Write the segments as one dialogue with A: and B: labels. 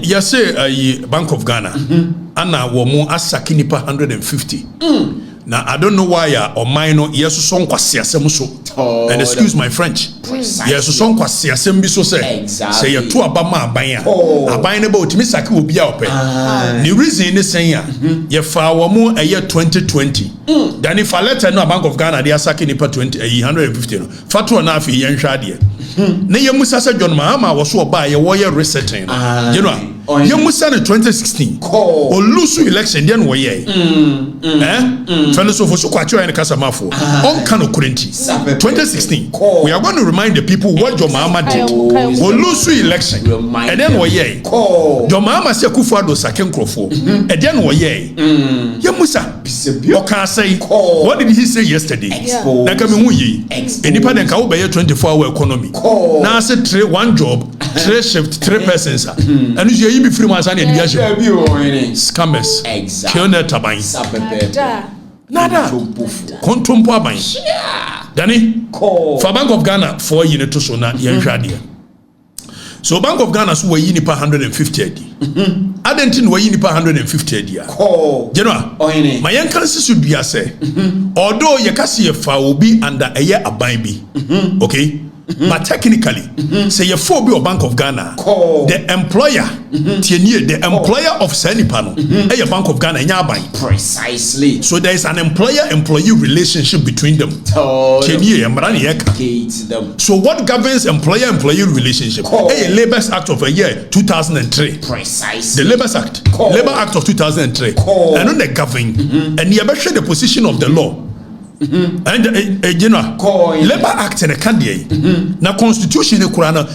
A: Yes, say Bank of Ghana. Anna womo asaki nipa 150. Now I don't know why or minor yes so Nkwasiesem so. And excuse my French. Yes so Nkwasiesem bi so say. Say you to abama aban a. Aban ne ba otimi saki obi a ope. The reason ne say ya ye fa womo 2020. Then if I letter no Bank of Ghana they asaki nipa 150 no. Fatu na afi ye nhwa de. Ne ye musa say John Mahama was so ba ye wo ye resetting. You know. Ye musa in 2016. Or lose election then wo ye. Fellows of Okatakyie and Kasamafo on Kano Kurenti 2016. We are going to remind the people what John Mahama did. We lose the election and then we ye. John Mahama said Kufuor Sãcked Krofo and then we ye. Musa Oka say what did he say yesterday? Nakami ye. Independent ka obey 24-hour economy. Now say one job, 3 shift, 3 persons. And you be free man and scammers. Kill that tabain. Nada. Kontumpo aban. Dani. For Bank of Ghana 4 unit to so na yenhwadia. So Bank of Ghana so we yi nipa 150 adi. Adentin we yi nipa 150 adi. General. My yankan should be say. Although ye kasi ye fa obi under eye aban bi. Okay? But technically, say you for be Bank of Ghana, the employer, the employer of Senipano, a Bank of Ghana, precisely. So there is an employer-employee relationship between them. So what governs employer-employee relationship? A Labour Act of a year 2003. Precisely. The Labour Act of 2003. And on the govern, and you better the position of the law. And you know, Labour Act and a candidate. Now Constitution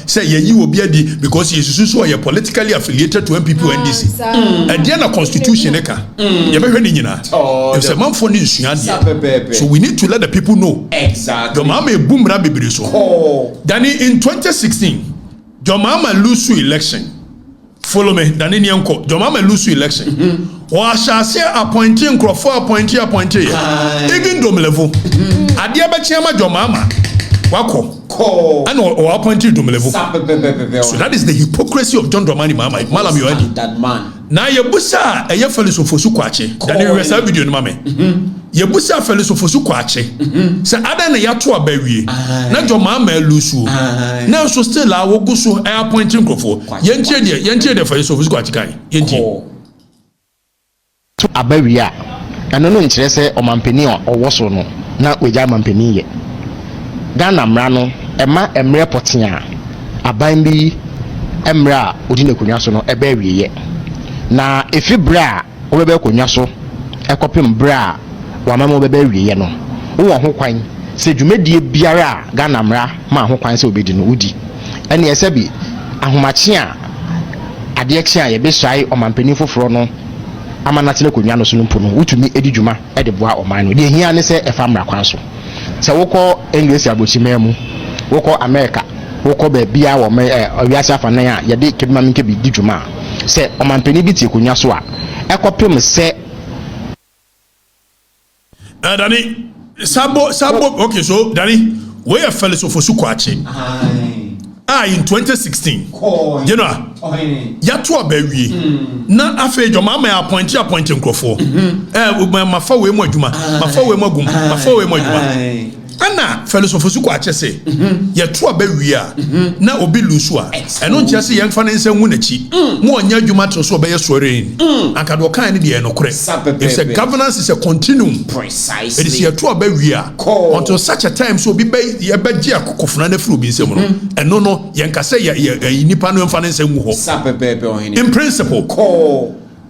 A: say you will be because you are politically affiliated to MPP or NDC. And then a Constitution it's a man for so we need to let the people know. Exactly. Mama boom rabi so. Then in 2016, your mama lose election. Follow me. Then in Yanko, your mama lose election. Or shall say appointing Crawford appointee. Even dome level. Adia Bachama Jomama. Wako. And or appointed dome level. So that is the hypocrisy of John Dramani Mama. Malam you that man. Now your busa a fellows of Fosukwache. Then you receive video mame. Your busa fellows of Fosukwache. Say Adana Yatua Berry. Not your mama lusu. Now so still I will go so appointing Crawford. Yenche the fellows of Fosukwache. Yenche.
B: Abawia and no interest or mampeni or was no na weja mampeni ye Ghana mrano ema emre potia aban bi emra odi ne konwa so no ebawie ye na efibra obebe konwa so ekopim bra wa mama obebe wie ye no wo ho kwan se dwumadie biara Ghana mra ma ho kwan se obedi no udi ene yesabi ahomache a ade eche a ye be swai o mampeni foforo no amanatile konwa no so no mpono utumi edi dwuma e de boa oman no de hia ne se efa mra kwan so se wokọ English abochima mu wokọ America wokọ be bia wo me owiase afanan a ye de keduma minke bi di dwuma se omanpeni bi tie konwa so a ekopem se
A: Dani sabo okay so Dani we are fellows of Fosukwache in 2016 you know yato abawie na afa your mama appointing Crawford mafa we mu adwuma mafa we mu agum mafa we mu adwuma ana fellows of Fosukwache say yato abawie na obi lusu a eno ntia se yemfa ne nsam na chi mo onya adwuma to so obeye sore anka do kan ne de enokore if the governance is a continuum precisely it is yato abawie until such a time so obi be ye akokofuna na furu bi nsam no eno no yenka say ye nipa no yemfa ne nsam ho in principle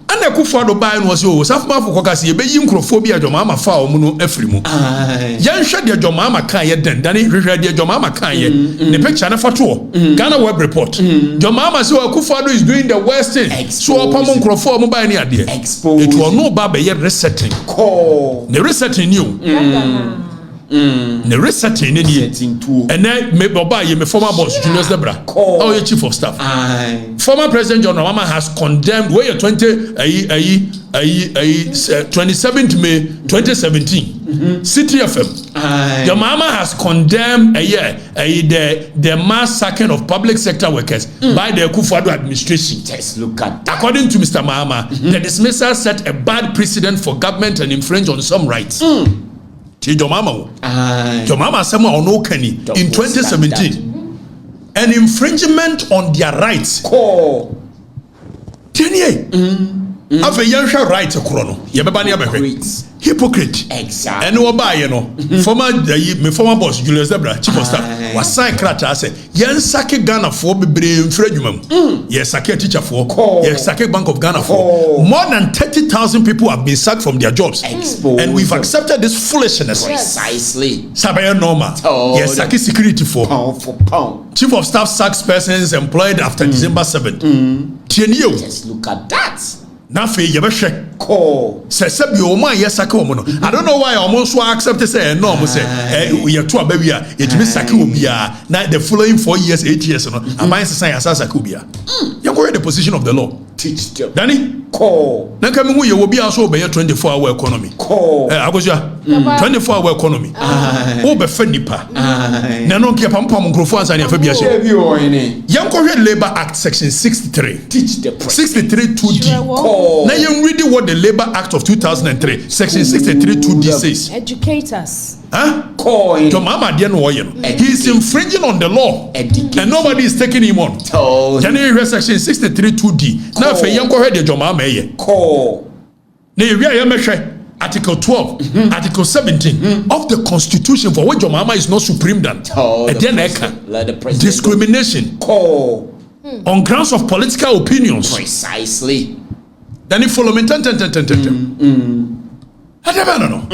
A: ana Kufuor do buy no say o safuma fo kokase ye be yi Nkrofobia Jomama fa o mu no afiri mu yan hwe de Jomama kan ye den dane hwehwe de Jomama kan ye ne picture na photo Ghana Web Report Jomama say Kufuor is doing the worst thing so opam Nkrofo mu buy ne ade it will no ba be ye resetting the resetting you the resetting and then me baba ye me former boss Julius Debra oh your chief of staff former president John Mahama has condemned where 20 27th May 2017 City FM. Your mama has condemned the mass sacking of public sector workers by the Akufo-Addo administration.
C: Just look at that.
A: According to Mr. Mahama, the dismissal set a bad precedent for government and infringe on some rights. Your mama said in 2017 an infringement on their rights. Have a young right to chrono. Hypocrite.
C: Exactly.
A: And what by former boss Julius Zebra, chief of staff, was signed crata said, Yes, Sãcked Ghana for be brave infringement. Yes, Sãcked teacher for, yes, Sãcked Bank of Ghana for. More than 30,000 people have been sacked from their jobs. And we've accepted this foolishness.
C: Precisely.
A: Sabaya Norma. Yes, Sãcked security for.
C: Pound for pound.
A: Chief of staff sacks persons employed after December 7th.
C: Just look at that.
A: Nafe yebehwe se bi o man yesake o mo no. I don't know why almost so accept say no mo say we to abawi a yetimi sake obia na the following 4 years 8 years no aman sesan yasa sake obia you go the position of the law
C: teach them
A: Danny na ka me hu ye obi aso obeye 24-hour economy agosua 24-hour economy o be fa nipa na no ke pampam nkrofo ansa ne fa bia she yanko hwe Labor Act section 63
C: teach the
A: 63 2D. Now you read what the Labor Act of 2003, section 63 2D says.
D: Educate us.
A: Huh? Your mama didn't know you. He's infringing on the law. And nobody is taking him on. Can you read section 63 2D? Now if you heard your mama now you read Article 12, Article 17 of the Constitution for which your mama is not supreme than. And then discrimination on grounds of political opinions.
C: Precisely.
A: Then you follow me. I don't know.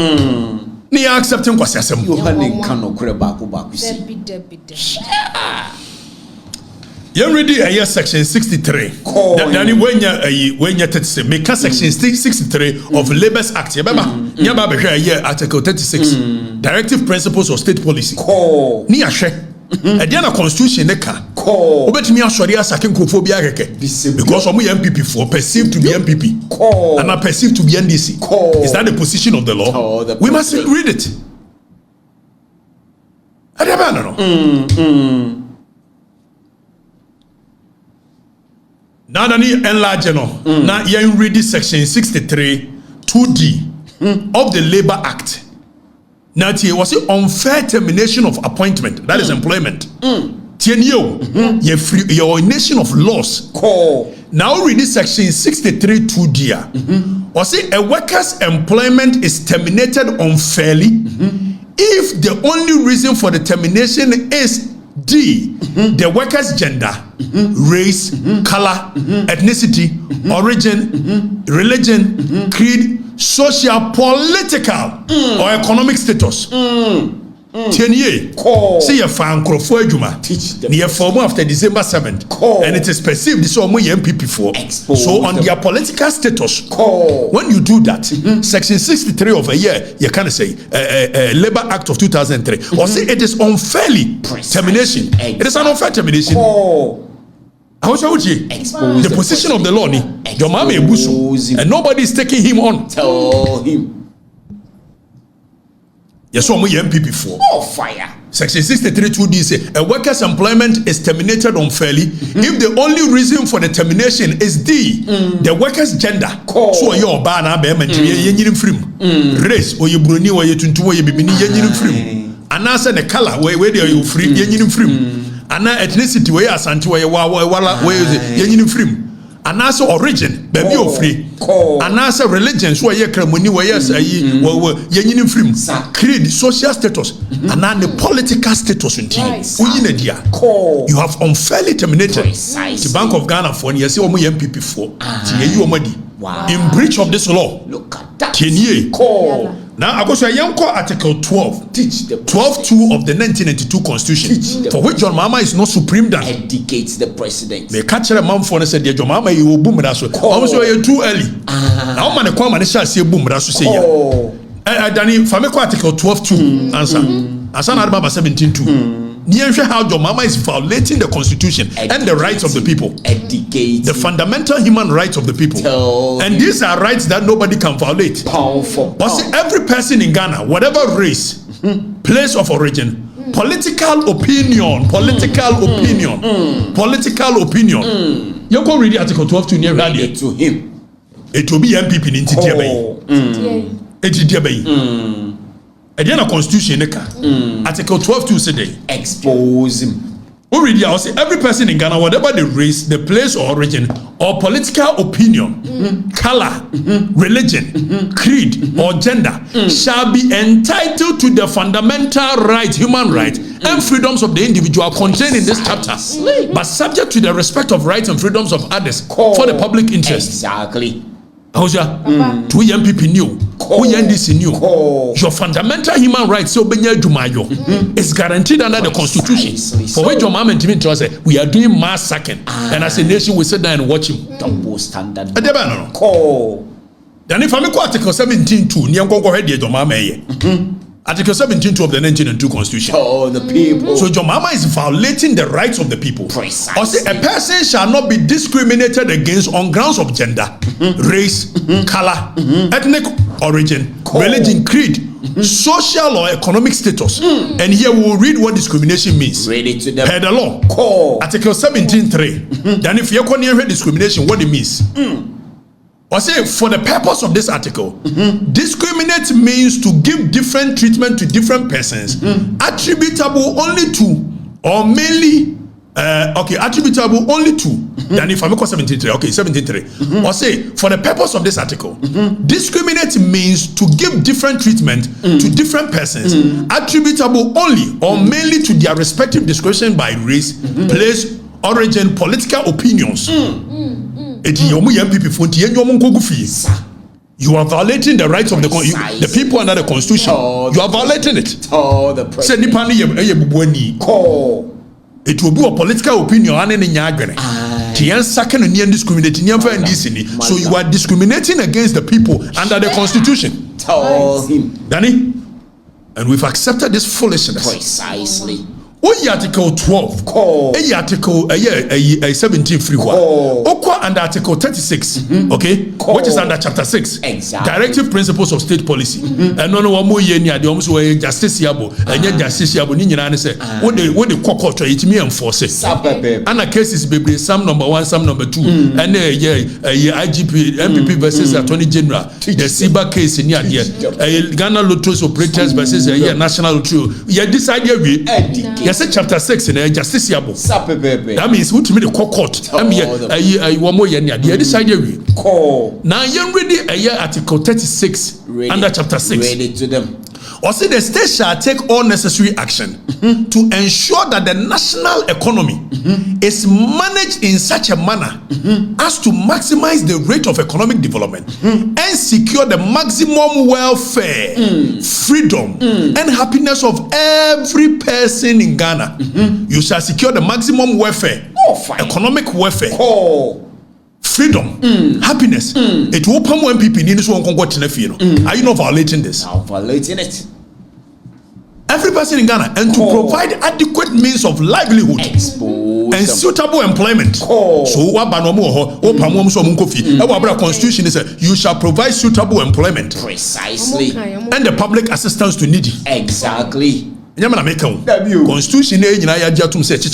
A: Ni accepting Nkwasiesem.
C: You hadn't cano baku.
A: You ready a year section 63. Then when you say make section 63 of Labour's Act. You remember here Article 36 Directive Principles of State Policy. Ni ashe. And then a constitution neka. Obetimi asori asakin krofo bia keke because omo MPP for perceived to be MPP and are perceived to be NDC. Is that the position of the law? We must read it. I don't know. Now that you enlarge now you read this section 63 2D of the Labor Act. Now it was an unfair termination of appointment, that is employment. Your nation of laws. Now read this section 63 2D. Or say a worker's employment is terminated unfairly if the only reason for the termination is D, the worker's gender, race, color, ethnicity, origin, religion, creed, social, political, or economic status. See your fan crofo adwuma near form after December 7th and it is perceived this omo MPP for so on their political status when you do that section 63 of a year you can say Labor Act of 2003 or say it is unfairly termination. It is an unfair termination. I was the position of the law ni your mama ebuso and nobody is taking him on.
C: Tell him.
A: Yes, so we MPP for.
C: Oh, fire.
A: Section 63 2D say a worker's employment is terminated unfairly if the only reason for the termination is the worker's gender. So your bana be man yenyirim frim. Race or you bruni or you tuntu or you bibini yenyirim frim. And answer the color where they are you free yenyirim frim. And ethnicity where asante where wala where yenyirim frim. And also origin, baby of free. And also religion, so ye kremoni where yes yenyinim free. Creed, social status, and then the political status in you have unfairly terminated the Bank of Ghana for yes, you MPP for in breach of this law.
C: Look at that.
A: Now I go to Article 12, 12.2 of the 1992 Constitution, for which John Mama is not supreme than.
C: Educates the president.
A: They catch a man for and said, John Mama, you will boom that's what. Also, you're too early. Now, man, the common shall say boom, that's to say, Danny, Fameko Article 12.2 answer. Answer number 17.2. how your mama is violating the constitution and the rights of the people. The fundamental human rights of the people. And these are rights that nobody can violate. But see, every person in Ghana, whatever race, place of origin, political opinion. You go read Article 12 to near radio
C: to him.
A: It will be MPP in Intitia. A constitution, Article 12 to say,
C: expose him.
A: Already, I'll say every person in Ghana, whatever the race, the place or origin, or political opinion, color, religion, creed, or gender, shall be entitled to the fundamental rights, human rights, and freedoms of the individual contained in this chapter, but subject to the respect of rights and freedoms of others for the public interest.
C: Exactly.
A: To young people new, who young this new, your fundamental human rights so is guaranteed under the constitution. For which your mom and Timmy to us, we are doing mass sacking, and as a nation we sit down and watch him.
C: Double standard.
A: Then if I'm Article 17.2, near go ahead, your mama. Article 17.2 of the 1902 Constitution.
C: The people.
A: So your mama is violating the rights of the people.
C: Precisely.
A: Or say a person shall not be discriminated against on grounds of gender, race, color, ethnic origin, religion, creed, social or economic status. And here we will read what discrimination means.
C: Read it to them.
A: Per the law. Article 17.3. Then if you are near discrimination, what it means. Or say, for the purpose of this article, discriminate means to give different treatment to different persons, attributable only to, or mainly, attributable only to, then if I make 17.3, or say, for the purpose of this article, discriminate means to give different treatment to different persons, attributable only, or mainly to their respective discretion by race, place, origin, political opinions. You are violating the rights of the people under the constitution. You are violating it. It will be a political opinion so you are discriminating against the people under the constitution. Danny, and we've accepted this foolishness.
C: Precisely.
A: Article 12, Article 17 free under Article 36, which is under Chapter 6, Directive Principles of State Policy. And no more year the almost way justiciable, and yet justiciable in say, what the court it me enforce it. And a case is baby, some number 1, some number 2, and IGP, MPP versus Attorney General, the SIBA case in here, Ghana Lottos Operators versus National Lottery. Yeah, this idea we. Yes, chapter 6 in justiciable. That means who to me the court. I one more year. The other side we. Now you ready Article 36 under chapter 6.
C: Ready to them.
A: Or say the state shall take all necessary action to ensure that the national economy is managed in such a manner as to maximize the rate of economic development and secure the maximum welfare, freedom, and happiness of every person in Ghana. You shall secure the maximum welfare, economic welfare, freedom, happiness. It will come when people need to go to the. Are you not violating this?
C: I'm violating it.
A: Every person in Ghana, and to provide adequate means of livelihood and suitable employment. So what constitution is you shall provide suitable employment.
C: Precisely.
A: And the public assistance to needy.
C: Exactly.
A: Constitution say and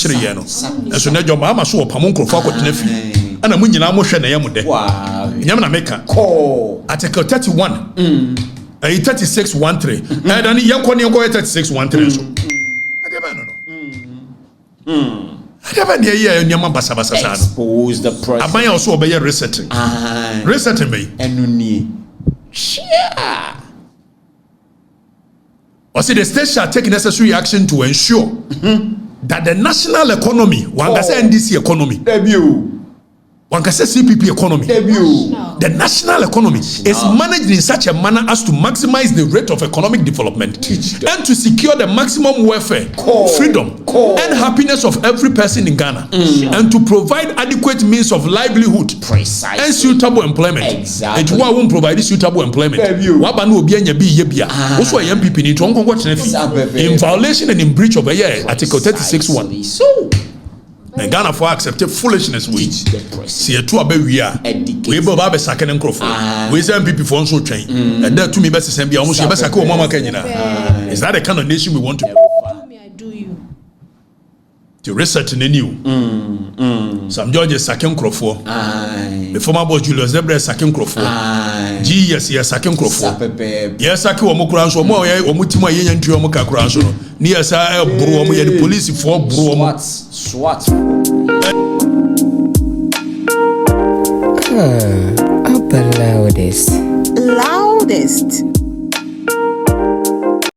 A: so your mama so and a munyina mo hwe na yamude. Nyamna meka. Article 31. 36.13. And then yanko 36.13 so.
C: Expose the president.
A: Abaya also obey resetting. Resetting me.
C: Enuni.
A: Or say the state shall take necessary action to ensure that the national economy, one can say NDC economy, One can say CPP economy.
C: Debut.
A: The national economy is managed in such a manner as to maximize the rate of economic development and to secure the maximum welfare, freedom, and happiness of every person in Ghana, and to provide adequate means of livelihood and suitable employment.
C: Exactly.
A: And who won't provide suitable employment? Wabanu obianya bi yebia. Also MPP ni to in violation and in breach of Article 36(1).
C: So.
A: And Ghana for accepted foolishness with see a two abe we are we bo ba be Sãcked nkrofo we say MPP for nso twen and that to me best send be almost be Sãcked o mama kanyina. Is that the kind of nation we want to be? To research in the new some George Sãcked nkrofo the former boss Julius Zebra Sãcked nkrofo GS yes Sãcked nkrofo yes Sãcked o mo kura nso mo ye o mutima ye nyantu o mo ka kura nso no ni esa bro o mo ye the police for bro o mo
C: SWAT.
D: Up the loudest.
E: Loudest.